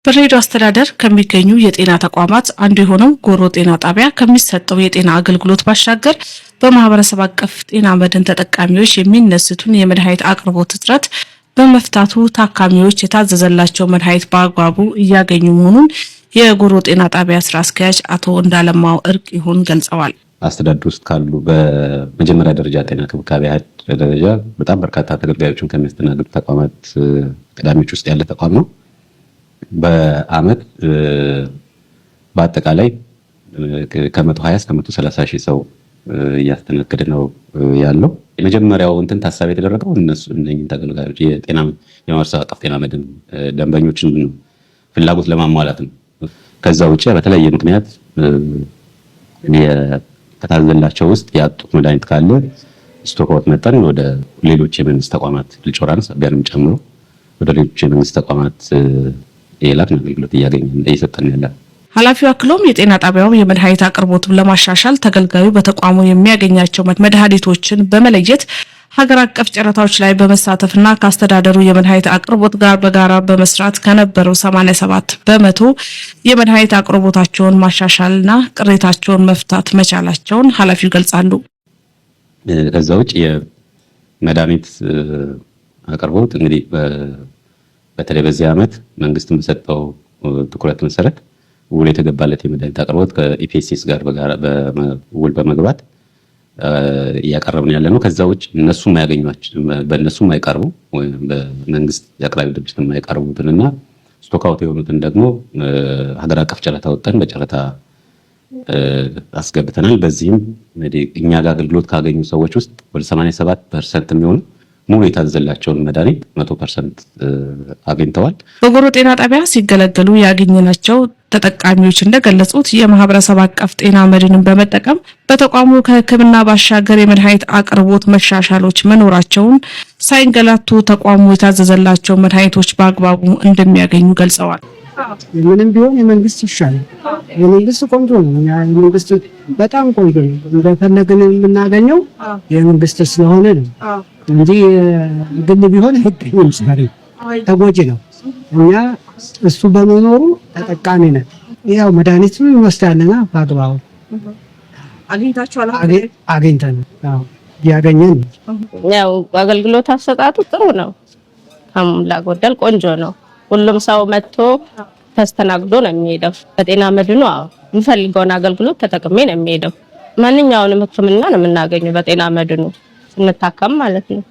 በድሬዳዋ አስተዳደር ከሚገኙ የጤና ተቋማት አንዱ የሆነው ጎሮ ጤና ጣቢያ ከሚሰጠው የጤና አገልግሎት ባሻገር በማህበረሰብ አቀፍ ጤና መድን ተጠቃሚዎች የሚነሱትን የመድኃኒት አቅርቦት እጥረት በመፍታቱ ታካሚዎች የታዘዘላቸው መድኃኒት በአግባቡ እያገኙ መሆኑን የጎሮ ጤና ጣቢያ ስራ አስኪያጅ አቶ እንዳለማው እርቅ ይሁን ገልጸዋል። አስተዳደር ውስጥ ካሉ በመጀመሪያ ደረጃ ጤና ክብካቤ ደረጃ በጣም በርካታ ተገልጋዮችን ከሚያስተናግዱ ተቋማት ቀዳሚዎች ውስጥ ያለ ተቋም ነው። በአመት በአጠቃላይ ከ120 እስከ 130 ሺህ ሰው እያስተናገደ ነው ያለው። የመጀመሪያው ታሳቢ የተደረገው እነኝን ተገልጋዮች የማህበረሰብ አቀፍ ጤና መድን ደንበኞችን ፍላጎት ለማሟላት ነው። ከዛ ውጪ በተለያየ ምክንያት ከታዘላቸው ውስጥ ያጡት መድኃኒት ካለ ስቶክ አውት መጠን ወደ ሌሎች የመንግስት ተቋማት ልጮራንስ ቢያንም ጨምሮ ወደ ሌሎች የመንግስት ተቋማት የላክን አገልግሎት እየሰጠን ያለ ኃላፊው አክሎም የጤና ጣቢያው የመድኃኒት አቅርቦቱን ለማሻሻል ተገልጋዩ በተቋሙ የሚያገኛቸው መድኃኒቶችን በመለየት ሀገር አቀፍ ጨረታዎች ላይ በመሳተፍና ከአስተዳደሩ የመድኃኒት አቅርቦት ጋር በጋራ በመስራት ከነበረው 87% የመድኃኒት አቅርቦታቸውን ማሻሻልና ቅሬታቸውን መፍታት መቻላቸውን ኃላፊው ገልጻሉ። ከዛ ውጭ የመድኃኒት አቅርቦት እንግዲህ በተለይ በዚህ ዓመት መንግስት በሰጠው ትኩረት መሰረት ውል የተገባለት የመድኃኒት አቅርቦት ከኢፒኤስሲስ ጋር በጋራ በውል በመግባት እያቀረብን ያለ ነው። ከዛ ውጭ በእነሱ የማይቀርቡ ወይም በመንግስት የአቅራቢ ድርጅት የማይቀርቡትንና ስቶክ አውት የሆኑትን ደግሞ ሀገር አቀፍ ጨረታ ወጥተን በጨረታ አስገብተናል። በዚህም እኛ ጋር አገልግሎት ካገኙ ሰዎች ውስጥ ወደ 87% የሚሆኑ ሙሉ የታዘላቸውን መድኃኒት 100% አግኝተዋል። በጎሮ ጤና ጣቢያ ሲገለገሉ ያገኘናቸው ተጠቃሚዎች እንደገለጹት የማህበረሰብ አቀፍ ጤና መድንን በመጠቀም በተቋሙ ከሕክምና ባሻገር የመድኃኒት አቅርቦት መሻሻሎች መኖራቸውን ሳይንገላቱ ተቋሙ የታዘዘላቸው መድኃኒቶች በአግባቡ እንደሚያገኙ ገልጸዋል። ምንም ቢሆን የመንግስት ይሻላል። የመንግስት ቆንጆ ነው። የመንግስት በጣም ቆንጆ ነው። እንደፈለግን የምናገኘው የመንግስት ስለሆነ ነው እንጂ ግል ቢሆን አይገኝም። ተጎጂ ነው። እኛ እሱ በመኖሩ ተጠቃሚ ነን። ያው መድኃኒቱን እንወስዳለና በአግባቡ አግኝተን ያገኘን። ያው አገልግሎት አሰጣጡ ጥሩ ነው። ከሞላ ጎደል ቆንጆ ነው። ሁሉም ሰው መጥቶ ተስተናግዶ ነው የሚሄደው። በጤና መድኑ የሚፈልገውን አገልግሎት ተጠቅሜ ነው የሚሄደው። ማንኛውንም ሕክምና ነው የምናገኘው በጤና መድኑ ስንታከም ማለት ነው።